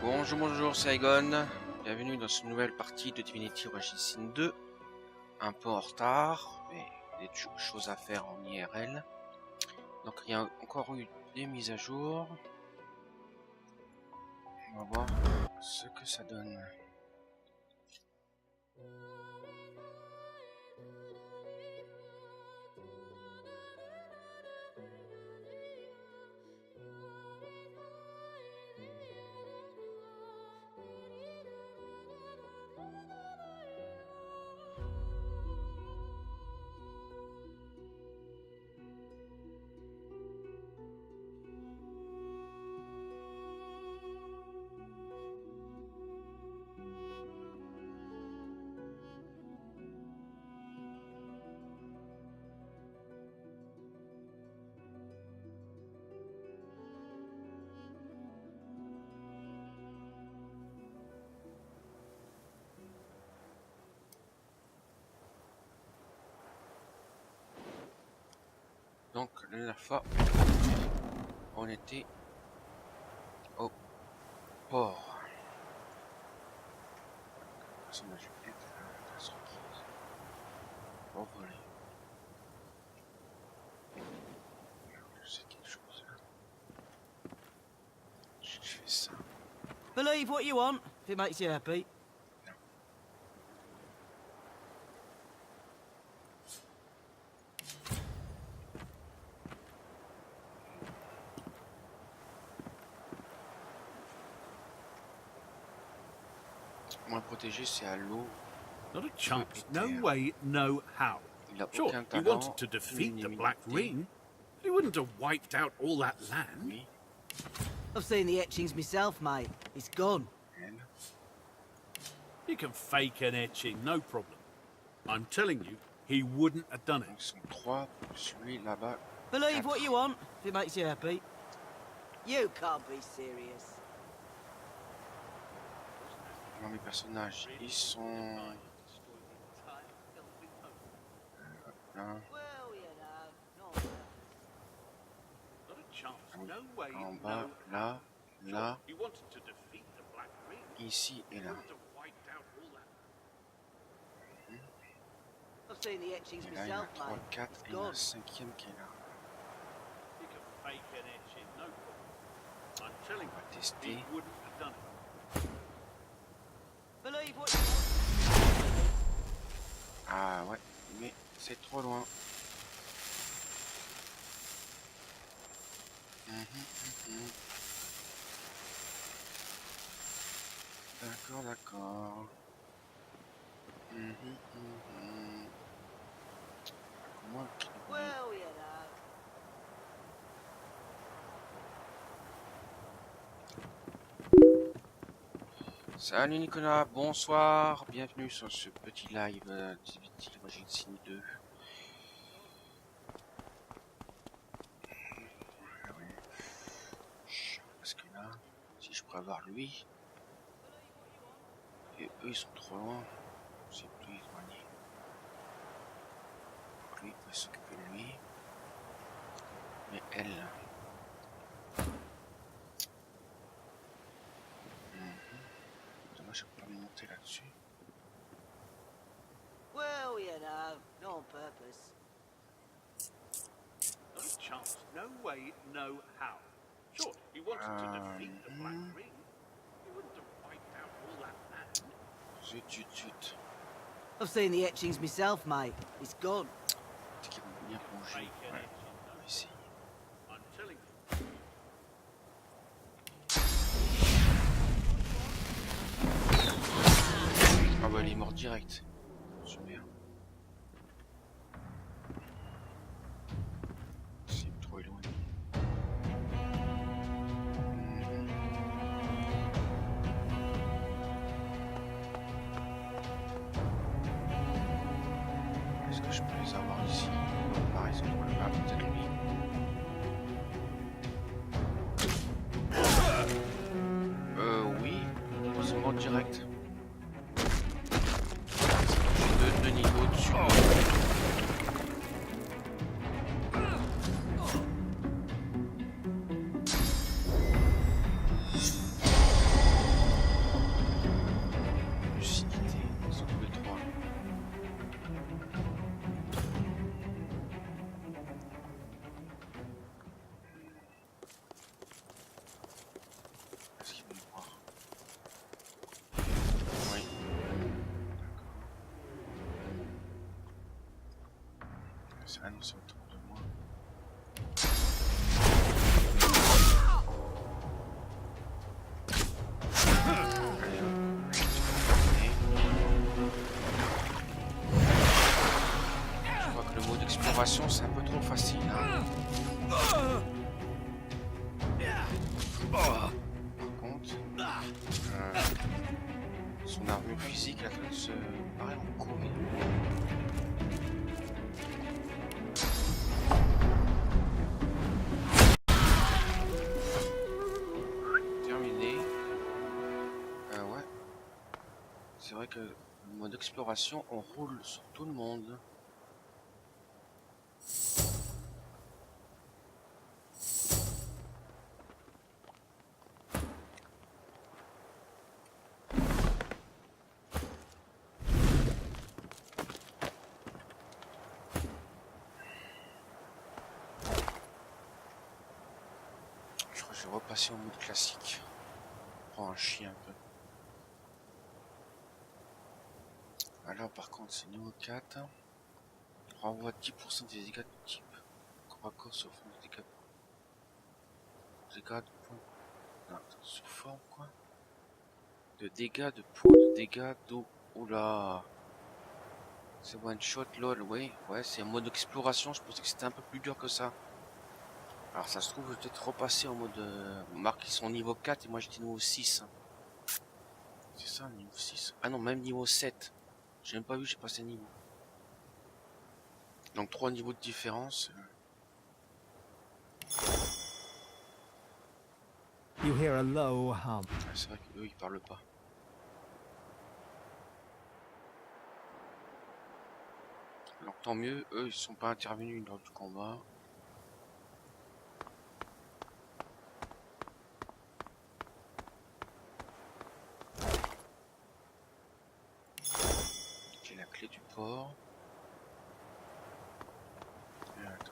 Bonjour, c'est Egon. Bienvenue dans cette nouvelle partie de Divinity Origins 2. Un peu en retard, mais il y a des choses à faire en IRL. Donc il y a encore eu des mises à jour. On va voir ce que ça donne. Donc la dernière fois, on était au port. Personnage être, envolé. Je sais quelque chose là. Je fais ça. Believe what you want, if it makes you happy. Moins protégé, c'est à l'eau. Not a chance. No way, no how. Sure, he wanted to defeat the Black Ring, but he wouldn't have wiped out all that land. Oui. I've seen the etchings myself, mate. It's gone. Elle. You can fake an etching, no problem. I'm telling you, he wouldn't have done Ils it. sont 3, celui là-bas. Believe what you want, if it makes you happy. You can't be serious. Dans mes personnages, ils sont là, Well, you know, not Not a chance. No way, en no bas, là, how. là, He wanted to defeat the Black Ring. ici et He là. wouldn't have wiped out all that. I've seen the etchings Et là, il y en a myself, 3, mate. 4 et il y en a un cinquième qui est là. You can fake an etching, no problem. I'm telling On va you, tester. he wouldn't have done it. Believe what you want. Ah ouais, mais c'est trop loin. D'accord, d'accord. Comment Well, you know. Salut Nicolas, bonsoir, bienvenue sur ce petit live Divinity Origins 2. Parce que là, si je pourrais avoir lui, et eux ils sont trop loin, c'est plus éloigné. Donc lui il peut s'occuper de lui, mais elle. Dommage, je peux pas monter là-dessus. Well, you know, not on purpose. Not a chance. No way, no how. Sure, he wanted to defeat the Black Ring. He wouldn't have wiped out all that land. Zut. I've seen the etchings myself, mate. It's gone. C'est qu'ils vont bien plonger. Fake an Ouais, etching, on no va essayer. I'm telling you. Ah bah il est mort direct. Super. C'est trop éloigné. Est-ce que je peux les avoir ici? Par exemple, là, peut-être lui. Oui. Heureusement direct. J'ai deux niveaux dessus. Ah non, c'est autour de moi. Allez, je crois que le mode exploration c'est un peu trop facile. Hein. Par contre, son armure physique la train de se paraît en couille. Terminé. Ouais. C'est vrai que le mode exploration, on roule sur tout le monde. Je crois que je vais repasser en mode classique. Prends un chien un peu. Alors par contre c'est niveau 4. Renvoie 10% des dégâts de type. Corps à corps sur fond de dégâts. Dégâts de points. Non, sous forme quoi. De dégâts de points de dégâts d'eau. Oula. C'est one shot lol, oui. Ouais, c'est un mode exploration. Je pensais que c'était un peu plus dur que ça. Alors ça se trouve, je vais peut-être repasser en mode... Marc, ils sont niveau 4 et moi j'étais niveau 6. C'est ça, niveau 6. Ah non, même niveau 7. J'ai même pas vu, j'ai passé niveau. Donc 3 niveaux de différence. You hear a low hum. Ah, c'est vrai qu'eux, ils parlent pas. Alors tant mieux, eux, ils sont pas intervenus lors du combat. J'ai la clé du port. Attends.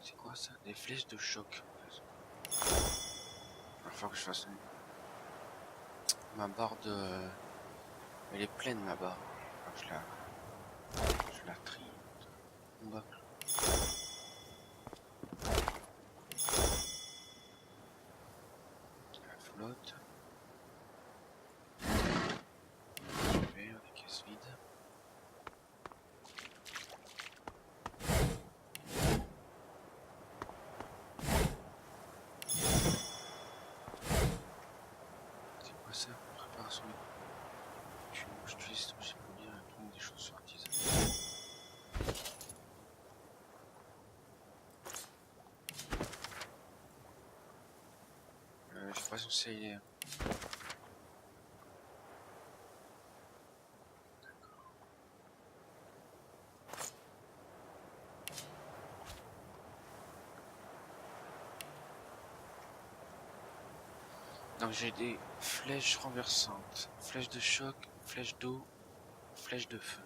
C'est quoi ça? Des flèches de choc. Il va falloir que je fasse ma barre de... Elle est pleine ma barre. Je la trie. Combat. La flotte. Super, des caisses vides. C'est quoi ça? Préparation. Je utilise j'ai pas bien des choses sur artisanales. Je suis pas censé y aller. Donc j'ai des flèches renversantes, flèches de choc, flèches d'eau, flèches de feu.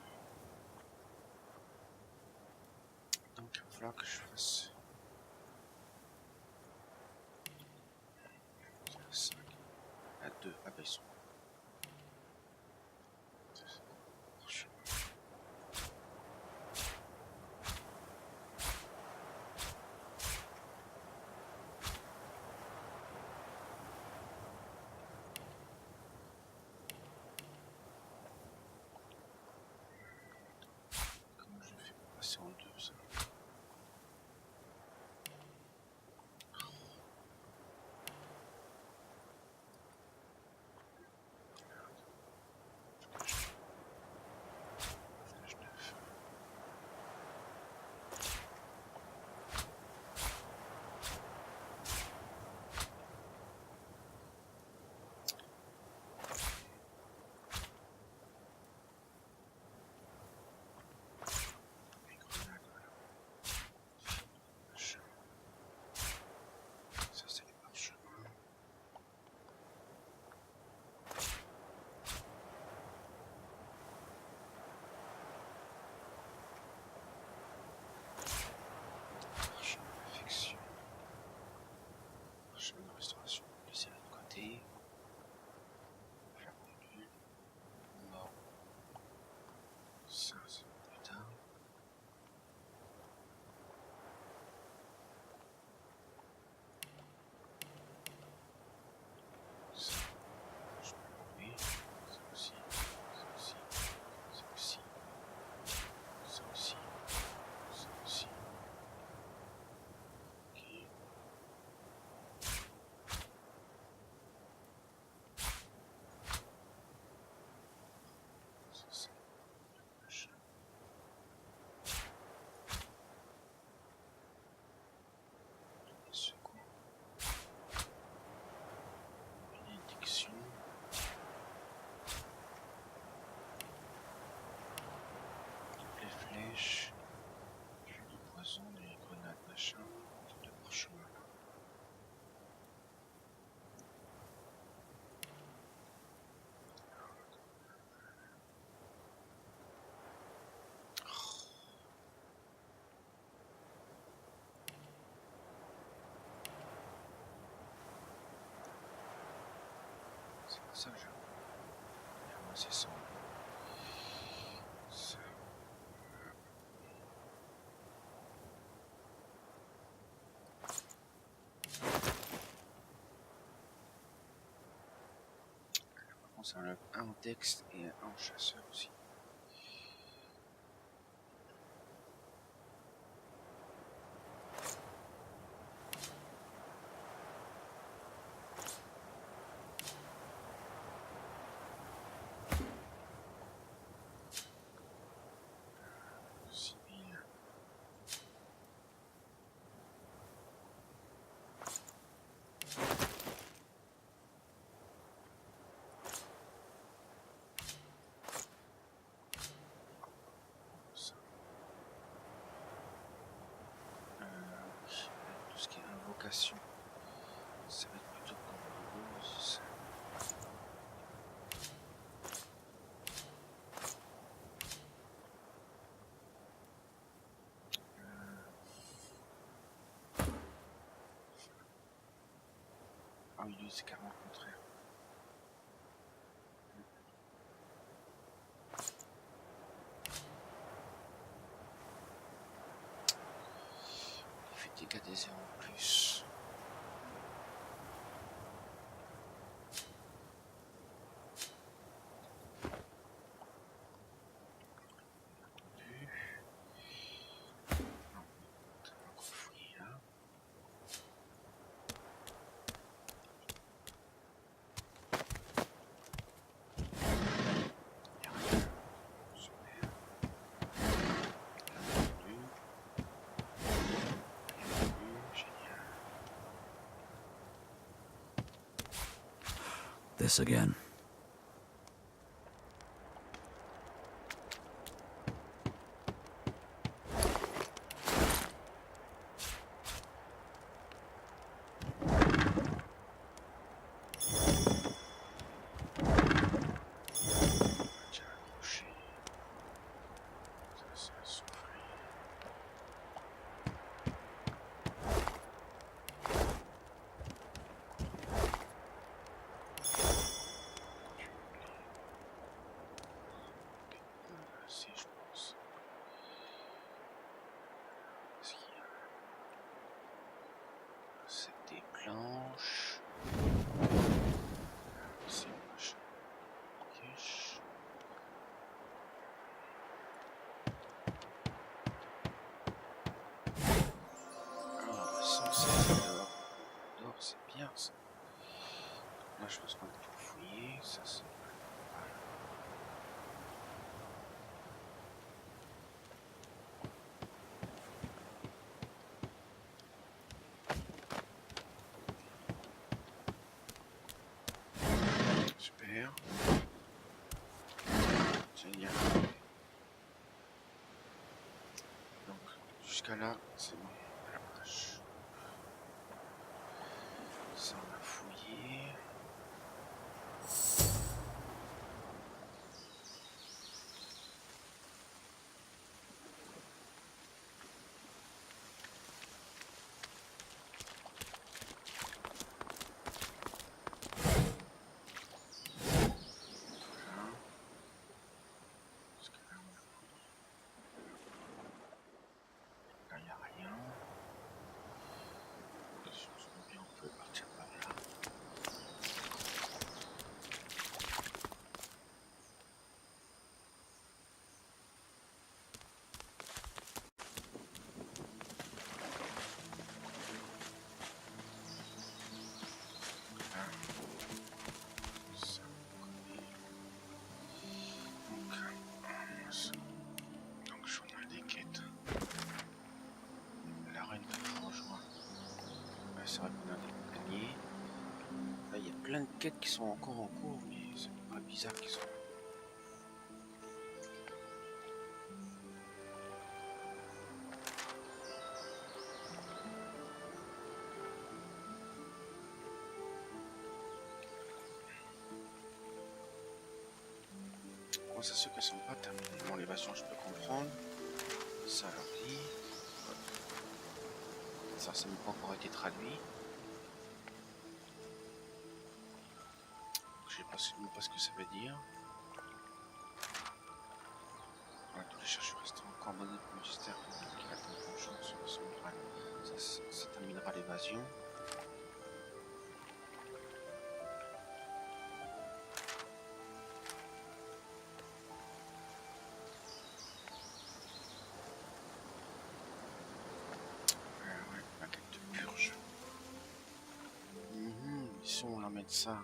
Donc il va falloir que je fasse 5 à 2. Ah bah ils sont. Comment je fais pour passer en 2 ça? ça que j'ai. C'est ça. Ça. Ça enlève un texte et un chasseur aussi. Ça va être plutôt compose. Ah oui, c'est carrément le contraire. Il fait des dégâts des 0 en plus. This again. Planche. C'est moche. Cache. Alors, 116 d'or. D'or, c'est bien ça. Là, je pense qu'on a tout fouillé. Ça, c'est. Génial. Donc jusqu'à là, c'est bon. La page. Ça on a fouillé. C'est vrai qu'on a gagné. Là, il y a plein de quêtes qui sont encore en cours, mais c'est pas bizarre qu'ils sont. Comment ça se fait qu'elles sont pas terminées? Bon, l'évasion, je peux comprendre. Ça, alors dit. Ça n'a pas encore été traduit. J'ai pas ce que ça veut dire. Voilà, tous les chercheurs restant encore en mode mystère qui attendent vengeance sur son moral. Ça terminera l'évasion. Ouais, la quête de purge. Ici on emmène ça.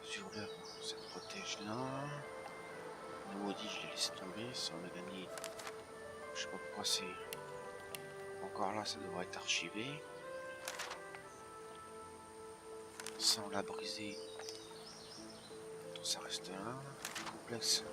Sur l'heure, ça protège là. Le maudit, je l'ai laissé tomber. Si on a gagné, je sais pas pourquoi c'est encore là, ça devrait être archivé. Ça, on l'a brisé. Donc ça reste là. Complexe.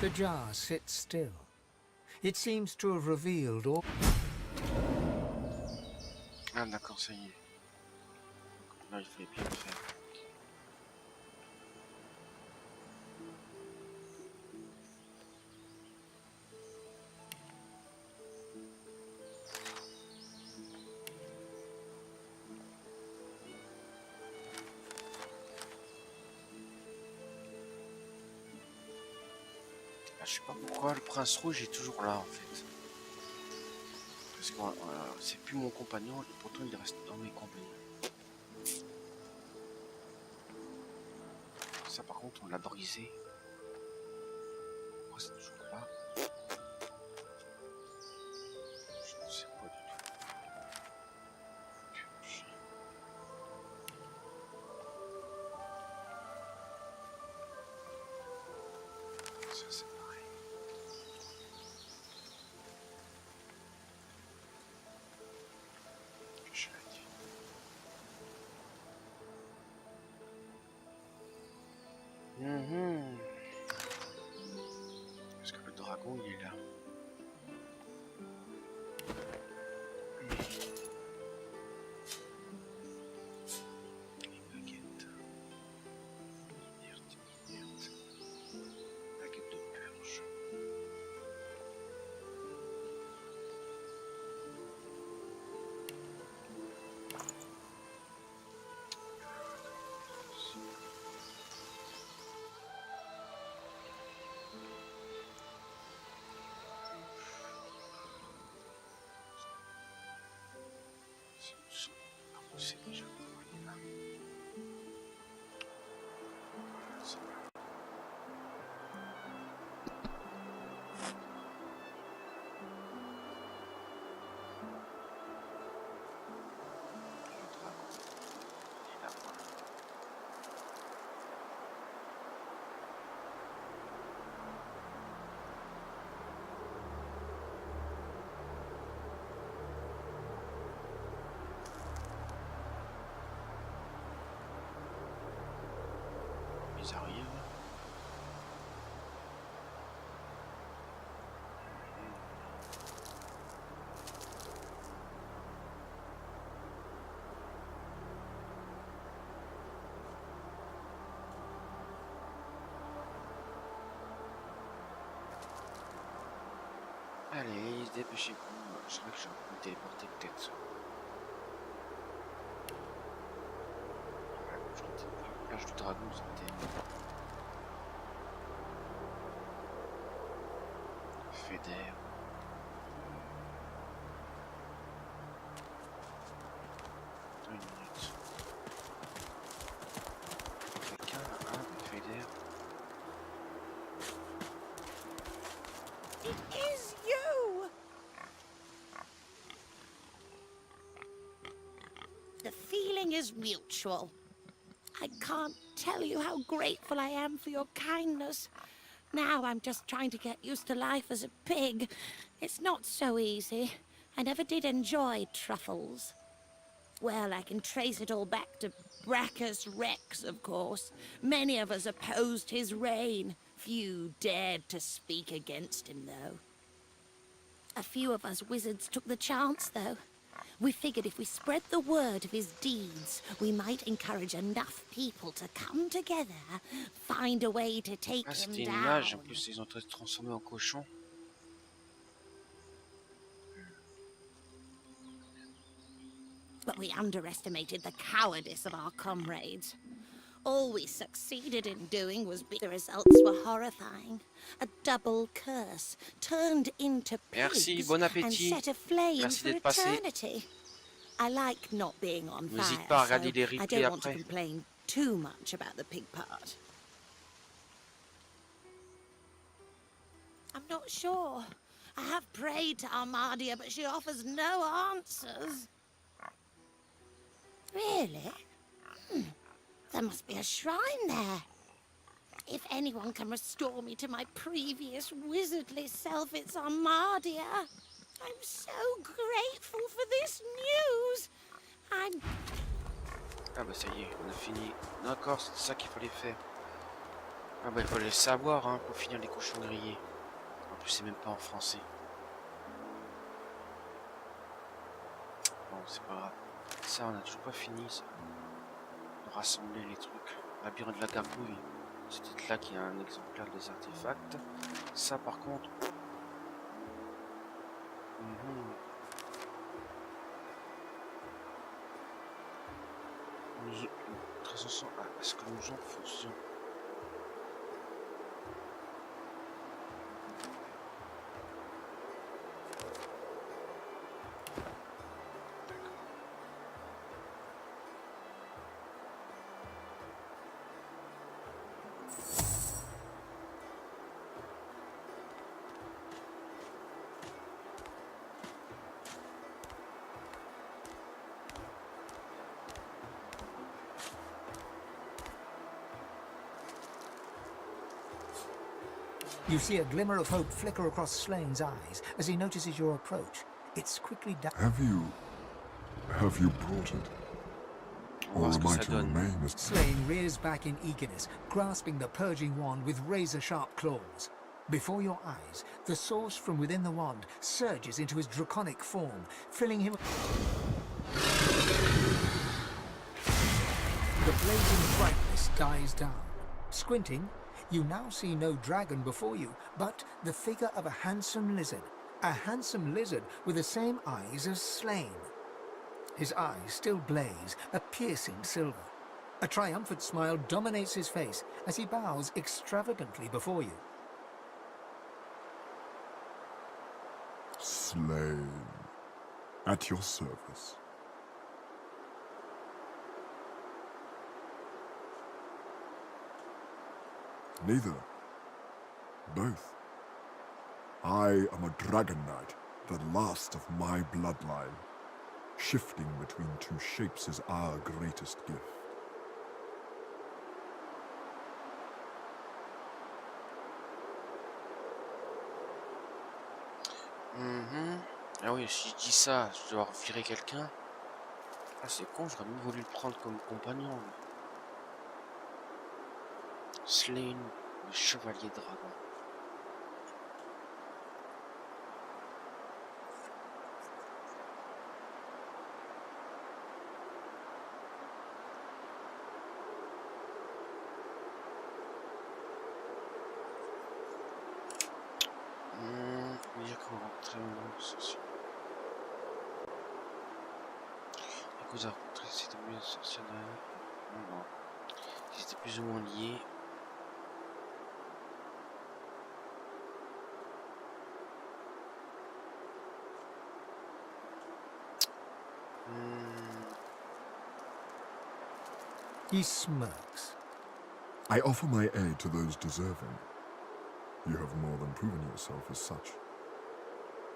The jar sits still. It seems to have revealed all... Ah d'accord, ça y est. Là, il fallait bien le faire. Je sais pas pourquoi le prince rouge est toujours là en fait. Parce que c'est plus mon compagnon et pourtant il reste dans mes compagnons. Ça par contre on l'a brisé. Pourquoi c'est toujours là? Je ne sais pas du tout. Ça c'est pareil. Je l'ai dit. Est-ce que le dragon il est là? Les baguettes. Inerte. Baguette de purge. C'est déjà là. C'est là. Le dragon, il est là. Ils arrivent. Allez, dépêchez-vous. Je crois que je vais me téléporter peut-être. Ouais, je vais la plage du dragon, ça va être fait d'air. Attends une minute. Quelqu'un a un fait d'air. It is you! The feeling is mutual. I can't tell you how grateful I am for your kindness. Now I'm just trying to get used to life as a pig. It's not so easy. I never did enjoy truffles. Well, I can trace it all back to Brachus Rex, of course. Many of us opposed his reign. Few dared to speak against him, though. A few of us wizards took the chance, though. We figured if we spread the word of his deeds, we might encourage enough people to come together, find a way to take him c'était une down. image, en plus ils ont été transformés en cochon. But we underestimated the cowardice of our comrades. All we succeeded in doing was the results were horrifying. A double curse turned into pigs Merci, bon appétit. And set aflame Merci for d'être passé. eternity. I like not being on fire, N'hésite pas à regarder les so I replays don't want to après. complain too much about the pig part. I'm not sure. I have prayed to Armadia, but she offers no answers. Really? There must be a shrine there. If anyone can restore me to my previous wizardly self, it's Armadia. I'm so grateful for this news. Ah bah ça y est, on a fini. D'accord, c'est ça qu'il fallait faire. Ah bah il fallait le savoir hein, pour finir les cochons grillés. En plus c'est même pas en français. Bon c'est pas grave. Ça on a toujours pas fini ça. De rassembler les trucs. Labyrinthe de la gargouille. C'est peut-être là qu'il y a un exemplaire des artefacts. Ça par contre. Très ensemble. Ah, est-ce que nous en faisons? You see a glimmer of hope flicker across Slane's eyes as he notices your approach. It's quickly done. Have you brought it? Or am I to remain as... Slane rears back in eagerness, grasping the purging wand with razor-sharp claws. Before your eyes, the source from within the wand surges into his draconic form, filling him... The blazing brightness dies down. Squinting, you now see no dragon before you, but the figure of a handsome lizard. A handsome lizard with the same eyes as Slane. His eyes still blaze, a piercing silver. A triumphant smile dominates his face as he bows extravagantly before you. Slane, at your service. Neither. Both. I am a dragon knight, the last of my bloodline. Shifting between two shapes is our greatest gift. Ah oui, si je dis ça, je dois virer quelqu'un. Ah c'est con, j'aurais même voulu le prendre comme compagnon. Slane, le chevalier-dragon. Dire qu'on va rentrer au sorcier. Et que vous avez rencontré, c'était mieux sorcier derrière. Non. Ils étaient plus ou moins liés. He smirks. I offer my aid to those deserving. You have more than proven yourself as such.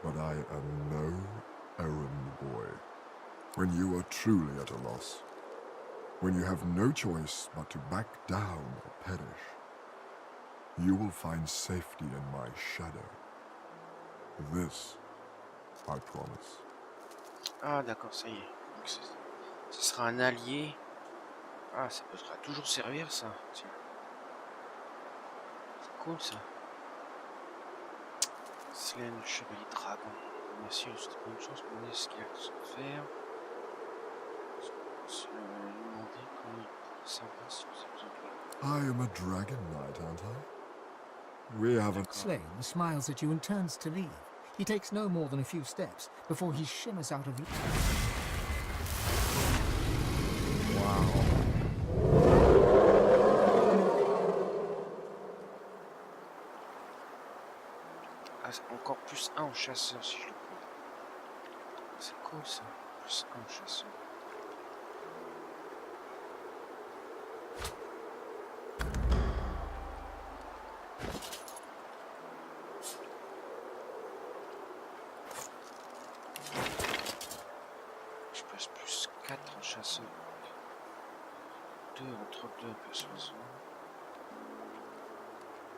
But I am no errand boy. When you are truly at a loss, When you have no choice but to back down or perish, you will find safety in my shadow. This, I promise. Ah d'accord, ça y est. Donc, ce sera un allié. Ah, ça peut toujours servir ça. Tiens. C'est cool ça. Slane, chevalier-dragon. Merci, c'est une bonne chose pour ce qu'il a à faire. Se demander comment il peut savoir si vous avez besoin de lui. I am a dragon knight, aren't I? We have a... Slane smiles at you and turns to leave. He takes no more than a few steps before he shimmers out of view. Wow. Ah, encore plus 1 en chasseur si je le prends. C'est cool ça. Plus 1 en chasseur. Je passe plus 4 en chasseur. 2 entre 2 persuasion.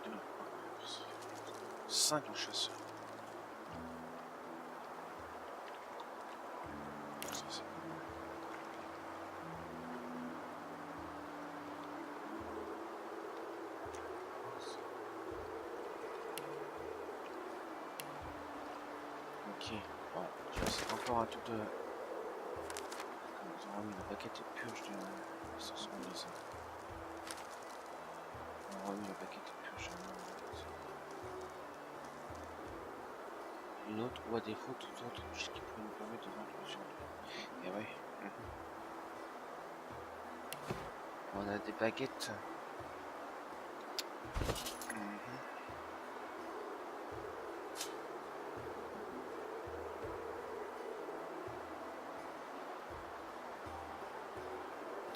2 5 en chasseur. Ça c'est pas mal. Ok, bon, c'est encore un truc de... Ils ont remis la baguette de purge de... Ce sont les autres. On a remis la baguette de purge de... Une autre, ou à défaut, tout autre, ce qui pourrait nous permettre de vendre plusieurs. Et ouais. On a des baguettes.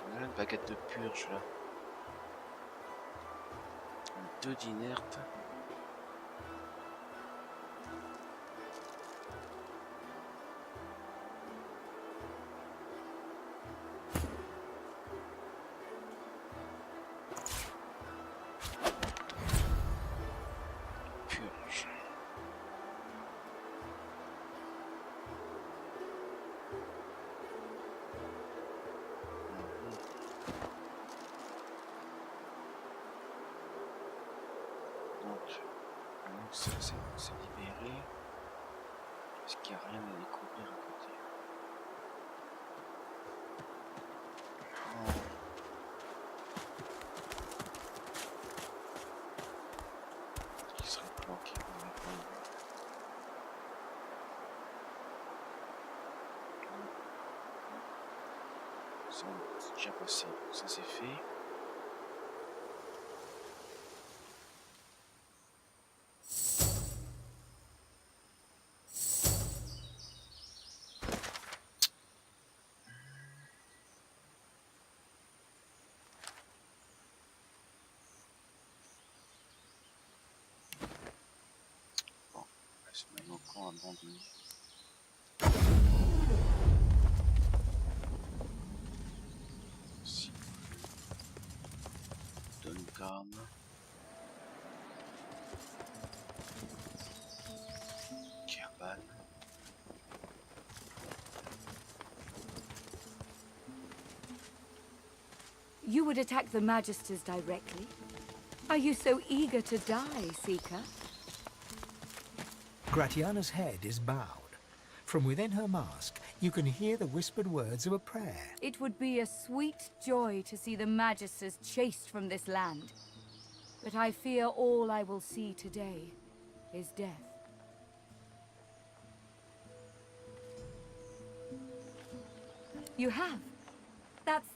On a une baguette de purge là. 2 d'inerte. Ça c'est libéré. Est-ce qu'il n'y a rien à découvrir à côté? Non. Qui serait planqué dans les coins? Ça c'est déjà passé, ça c'est fait. C'est maintenant encore abandonné. Si. Duncan. Kerban. You would attack the Magisters directly? Are you so eager to die, Seeker? Gratiana's head is bowed. From within her mask, you can hear the whispered words of a prayer. It would be a sweet joy to see the Magisters chased from this land. But I fear all I will see today is death. You have? That's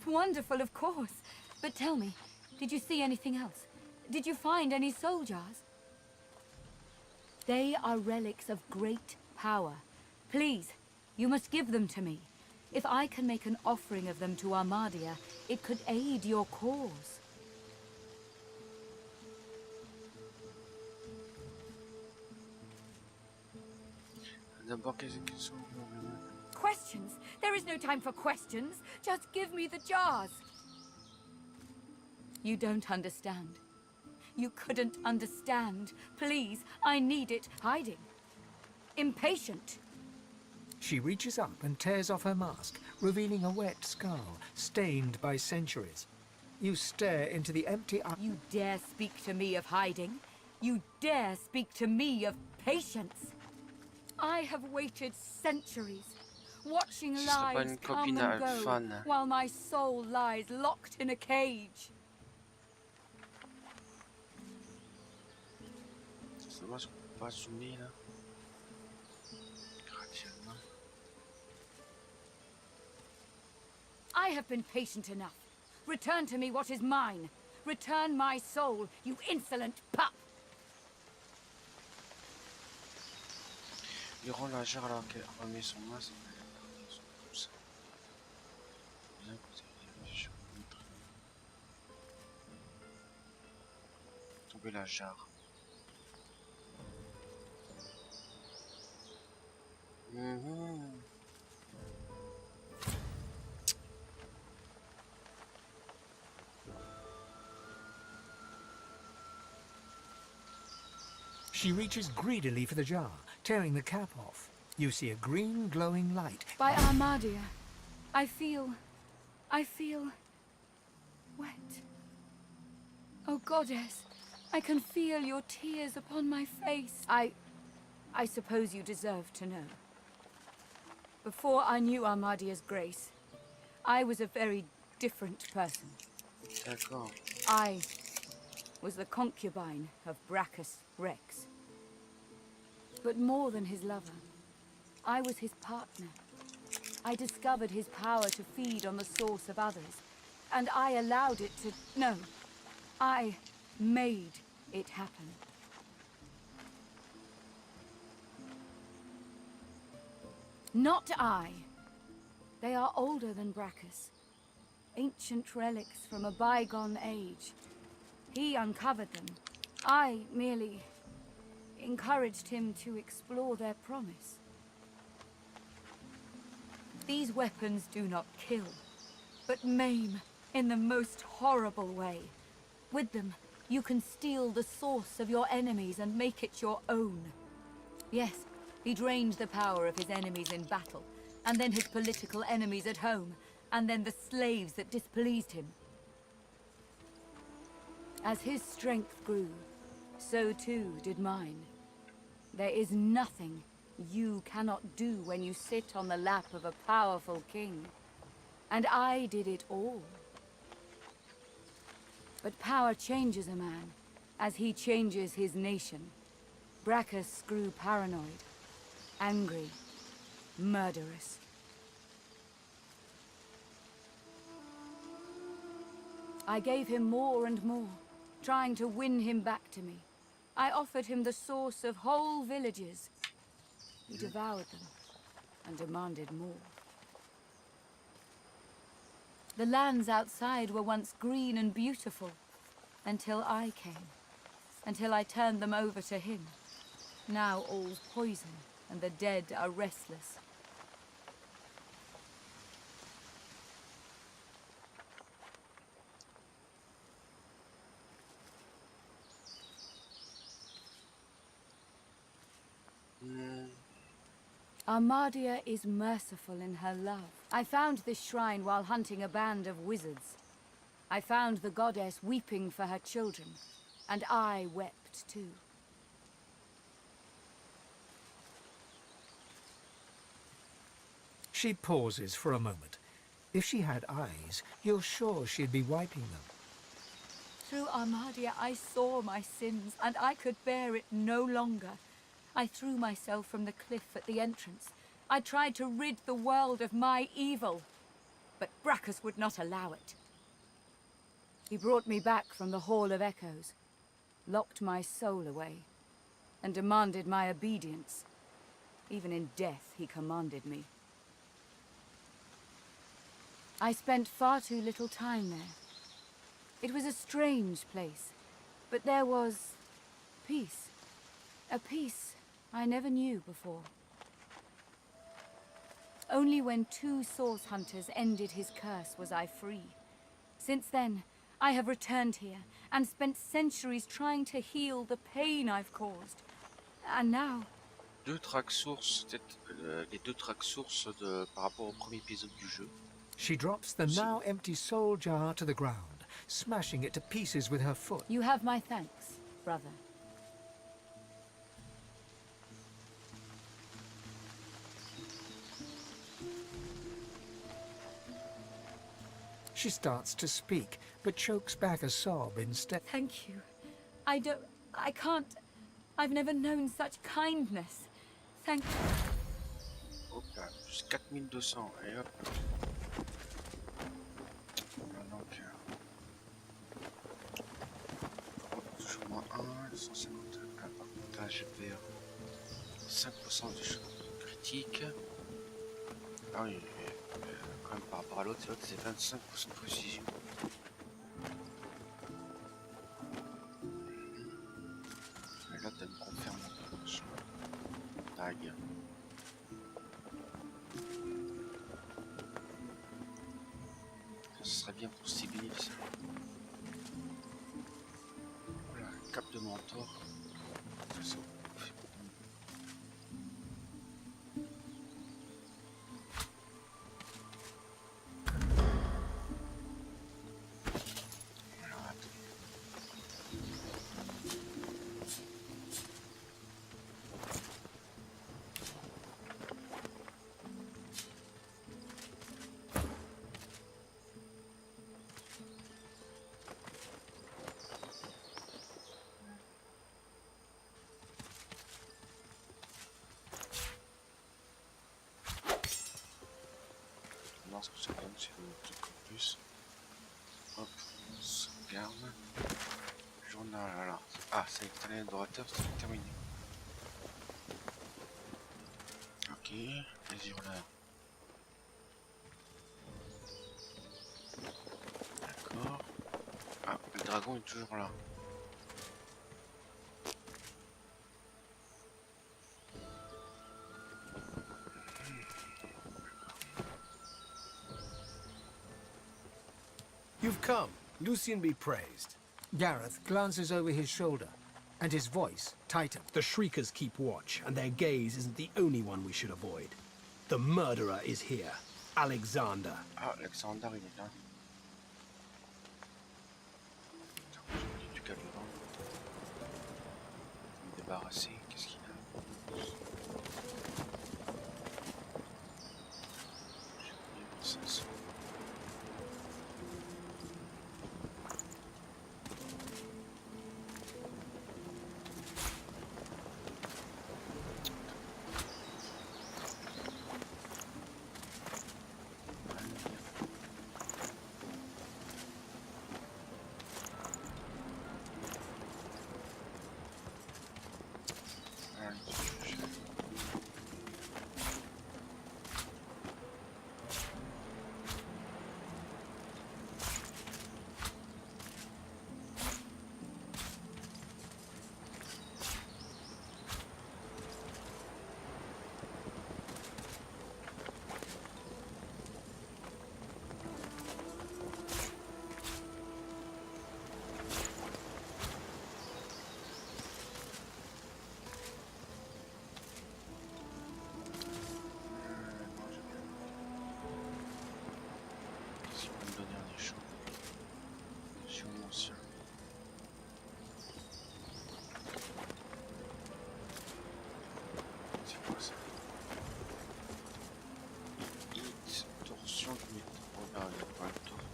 wonderful, of course. But tell me, did you see anything else? Did you find any soul jars? They are relics of great power. Please, you must give them to me. If I can make an offering of them to Armadia, it could aid your cause. D'abord, qu'est-ce qu'ils sont? Questions? There is no time for questions. Just give me the jars. You don't understand. You couldn't understand. Please, I need it. Hiding. Impatient. She reaches up and tears off her mask, revealing a wet skull, stained by centuries. You stare into the empty eye. You dare speak to me of hiding? You dare speak to me of patience? I have waited centuries, watching lives come and go, while my soul lies locked in a cage. I have been patient enough. Return to me what is mine. Return my soul, you insolent pup! Il rend la jarre alors qu'elle remet son masque. Comme ça. Bien que vous ayez tomber la jarre. She reaches greedily for the jar, tearing the cap off. You see a green glowing light. By Armadia, I feel wet. Oh goddess, I can feel your tears upon my face. I suppose you deserve to know. Before I knew Armadia's grace, I was a very different person. D'accord. I was the concubine of Brachus Rex. But more than his lover, I was his partner. I discovered his power to feed on the source of others, and I allowed it to... No, I made it happen. Not I. They are older than Brachus. Ancient relics from a bygone age. He uncovered them. I merely encouraged him to explore their promise. These weapons do not kill, but maim in the most horrible way. With them, you can steal the source of your enemies and make it your own. Yes, he drained the power of his enemies in battle, and then his political enemies at home, and then the slaves that displeased him. As his strength grew, so too did mine. There is nothing you cannot do when you sit on the lap of a powerful king. And I did it all. But power changes a man, as he changes his nation. Brachus grew paranoid, angry, murderous. I gave him more and more, trying to win him back to me. I offered him the source of whole villages. He devoured them and demanded more. The lands outside were once green and beautiful, until I came. Until I turned them over to him. Now all's poison, and the dead are restless. Armadia is merciful in her love. I found this shrine while hunting a band of wizards. I found the goddess weeping for her children, and I wept too. She pauses for a moment. If she had eyes, you're sure she'd be wiping them. Through Armadia I saw my sins, and I could bear it no longer. I threw myself from the cliff at the entrance. I tried to rid the world of my evil, but Brachus would not allow it. He brought me back from the Hall of Echoes, locked my soul away, and demanded my obedience. Even in death, he commanded me. I spent far too little time there. It was a strange place, but there was peace. A peace I never knew before. Only when 2 source hunters ended his curse was I free. Since then, I have returned here and spent centuries trying to heal the pain I've caused. And now... Deux tracks sources, peut-être les deux tracks sources par rapport au premier épisode du jeu. She drops the now empty soul jar to the ground, smashing it to pieces with her foot. You have my thanks, brother. She starts to speak, but chokes back a sob instead. Thank you. I can't... I've never known such kindness. Thank you. Hop là, plus 4200, et hop. Donc, toujours moins 1, 150, avantage vers 5% de choses critiques. Ah oui, quand même par rapport à l'autre, c'est 25% de précision. Et là, t'as une confirme. Tag. Ce serait bien pour stabiliser. Voilà, cap de mentor. Ça. Ce que ça donne si un truc en plus. Hop, on sauvegarde. Journal, alors. Ah, ça y est, t'as l'adorateur, c'est terminé. Ok, les hurleurs. D'accord. Ah, le dragon est toujours là. You've come. Lucian be praised. Gareth glances over his shoulder, and his voice tightens. The Shriekers keep watch, and their gaze isn't the only one we should avoid. The murderer is here. Alexander. Ah, Alexander, il est là. Attends, j'ai mis du câble devant. Me débarrasser, qu'est-ce qu'il a? J'ai oublié 500.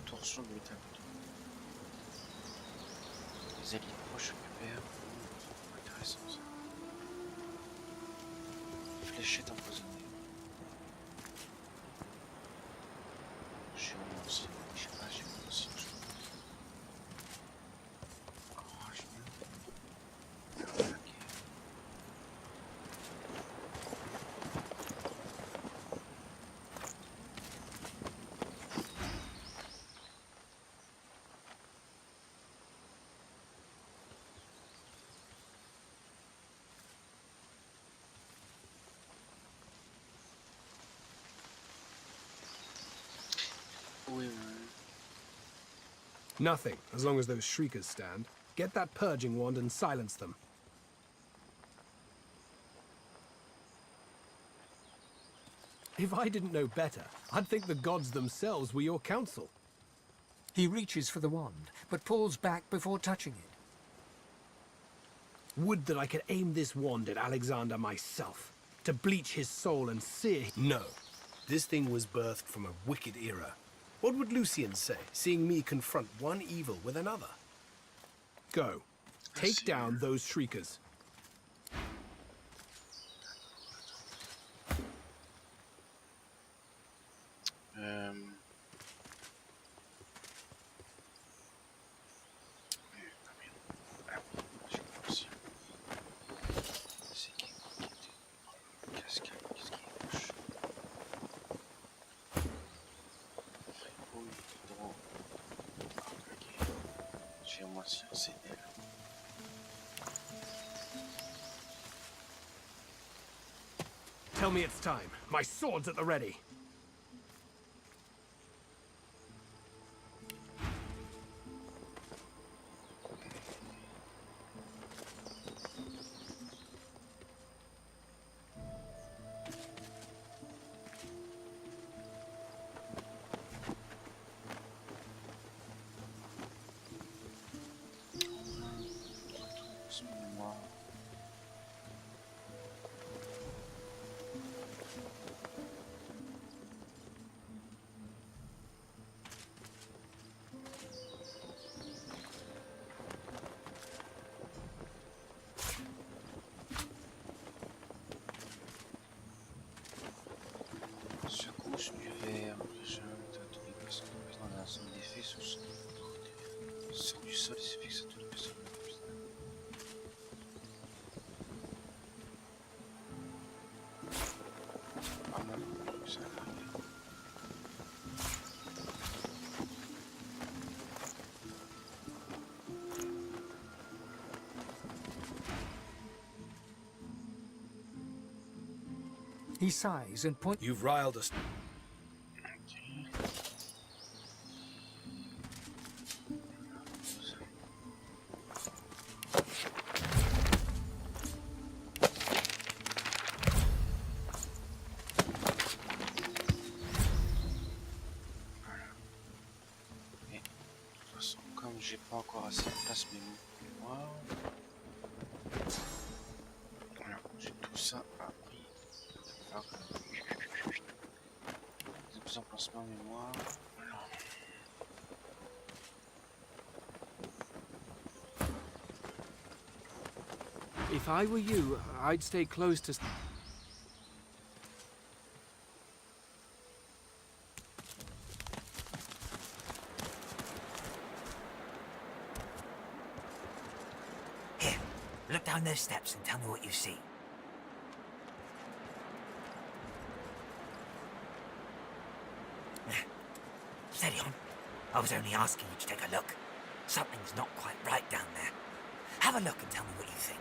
Torsion de métal. Les alliés proches récupèrent. Intéressant ça. Fléchette empoisonnée. J'ai au aussi. Je sais pas, j'ai au aussi. Oui. Nothing, as long as those shriekers stand. Get that purging wand and silence them. If I didn't know better, I'd think the gods themselves were your counsel. He reaches for the wand, but pulls back before touching it. Would that I could aim this wand at Alexander myself, to bleach his soul and sear... No. This thing was birthed from a wicked era. What would Lucian say, seeing me confront one evil with another? Go. Take down those shriekers. Tell me it's time. My sword's at the ready. He sighs and points. You've riled us. J'ai pas encore assez de place mémoire. Voilà, j'ai tout ça appris. J'ai plus en placement mémoire. Voilà. If I were you, I'd stay close to... Look down those steps and tell me what you see. Steady on. I was only asking you to take a look. Something's not quite right down there. Have a look and tell me what you think.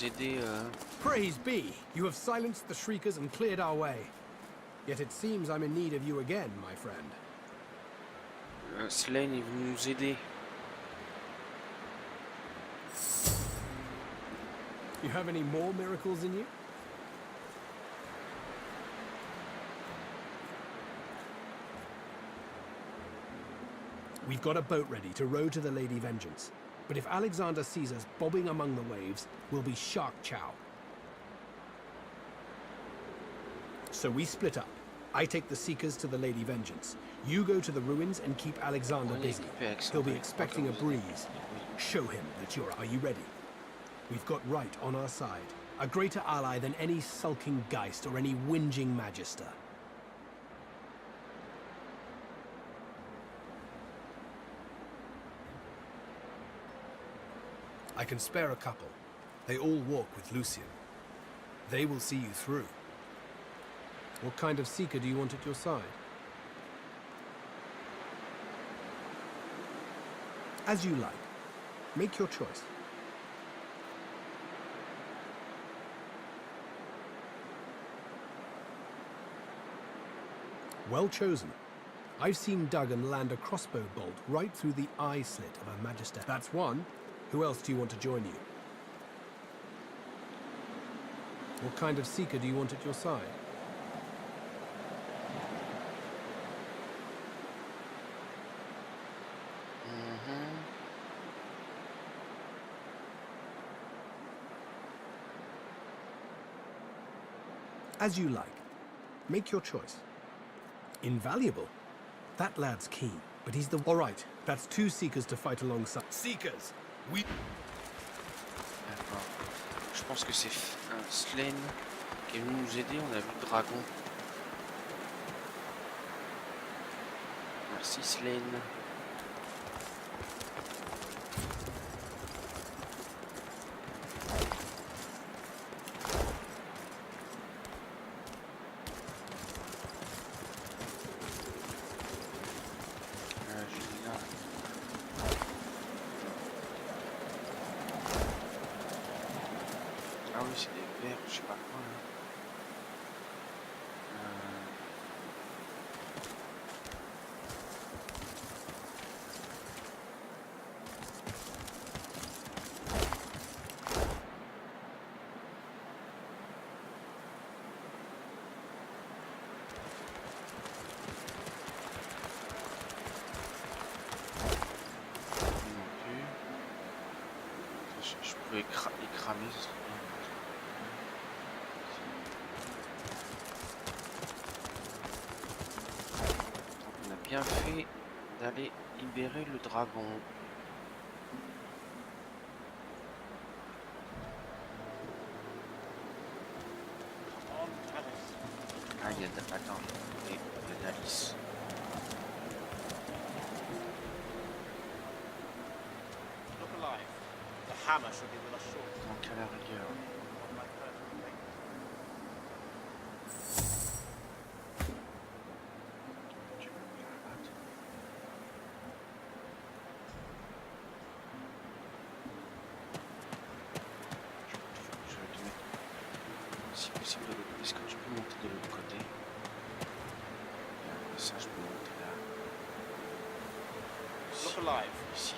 Aider, Praise be! You have silenced the shriekers and cleared our way. Yet it seems I'm in need of you again, my friend. Slane est venu nous aider. You have any more miracles in you? We've got a boat ready to row to the Lady Vengeance. But if Alexander sees us bobbing among the waves, we'll be shark chow. So we split up. I take the Seekers to the Lady Vengeance. You go to the ruins and keep Alexander busy. He'll be expecting a breeze. Show him that you're... Are you ready? We've got right on our side. A greater ally than any sulking Geist or any whinging Magister. I can spare a couple. They all walk with Lucien. They will see you through. What kind of Seeker do you want at your side? As you like. Make your choice. Well chosen. I've seen Duggan land a crossbow bolt right through the eye slit of a Magister. That's one. Who else do you want to join you? What kind of Seeker do you want at your side? As you like. Make your choice. Invaluable. That lad's keen, but he's the... All right, that's 2 Seekers to fight alongside. Seekers, we... D'accord. Je pense que c'est un Slane qui est venu nous aider. On a vu le dragon. Merci Slane. Ah oui, c'est des verres, je sais pas quoi. Je peux écramer, ce serait bien. Donc on a bien fait d'aller libérer le dragon. Ah, il y a attends, il y a d'Alice. Donc à la rigueur. Je vais te mettre, si possible, de l'autre. Est-ce que tu peux monter de l'autre côté? Et après ça, je peux monter là. Ici.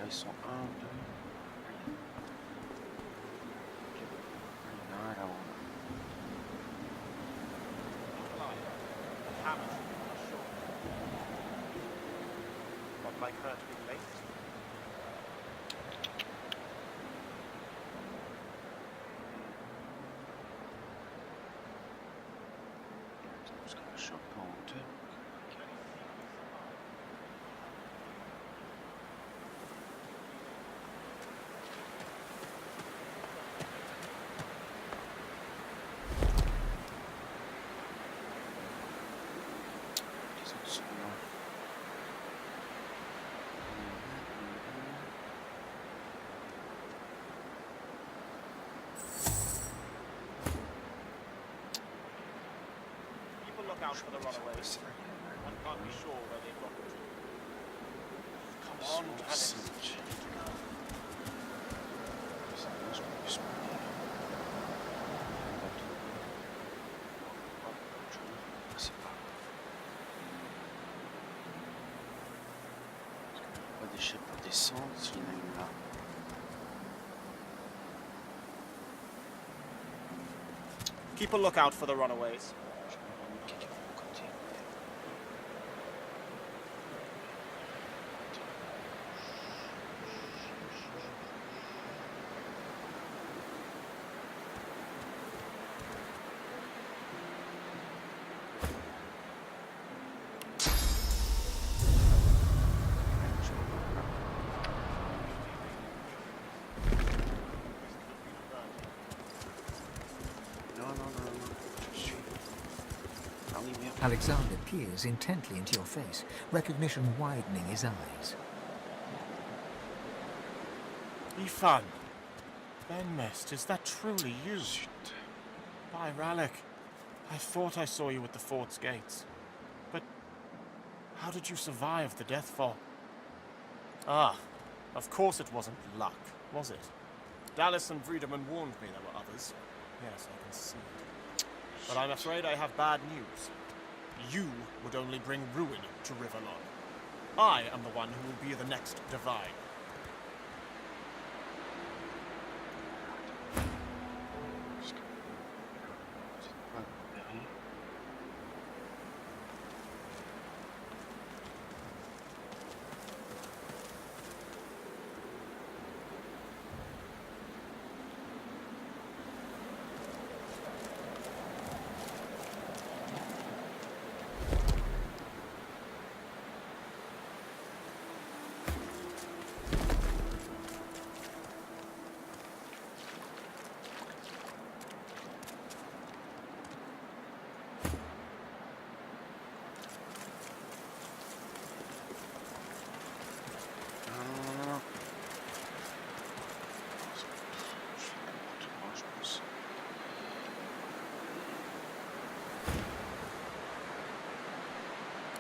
Ils sont 1, 2. Il y en a un là-haut. Parce que là je suis un peu en hauteur. Out for the runaways. One can't be sure where they've got to. Come on, Alice. Pas des chefs pour des descendre s'il y en a une là. Keep a lookout for the runaways. Alexander peers intently into your face, recognition widening his eyes. Ifan, Ben Mest, is that truly you? By Rallick, I thought I saw you at the fort's gates. But how did you survive the deathfall? Ah, of course it wasn't luck, was it? Dallas and Vredeman warned me there were others. Yes, I can see it. But I'm afraid I have bad news. You would only bring ruin to Riverlon. I am the one who will be the next divine.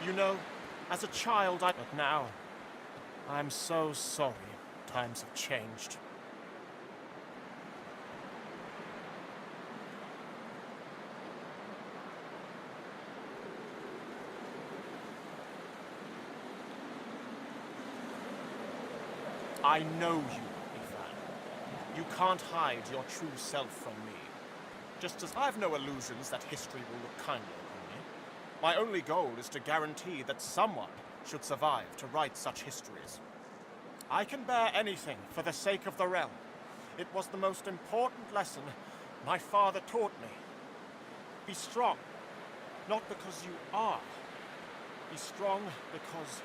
You know, as a child, but now, I'm so sorry times have changed. I know you, Ifan. You can't hide your true self from me. Just as I've no illusions that history will look kindly upon me. My only goal is to guarantee that someone should survive to write such histories. I can bear anything for the sake of the realm. It was the most important lesson my father taught me. Be strong, not because you are. Be strong because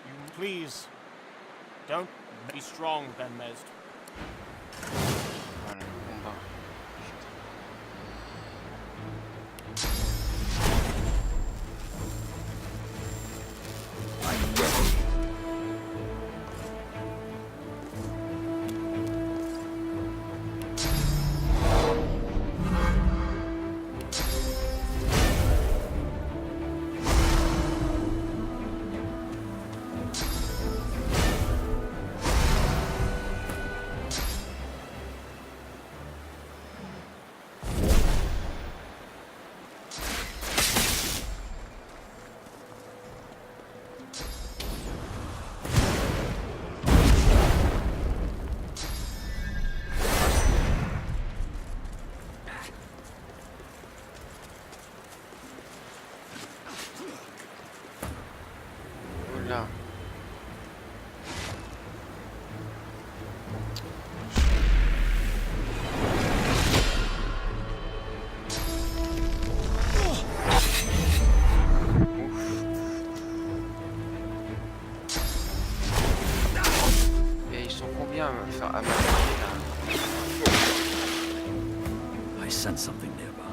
you please. Don't be strong, Ben Mest. Voilà, combat. Oula. Et ils sont combien à faire à marquer là? I sense something nearby.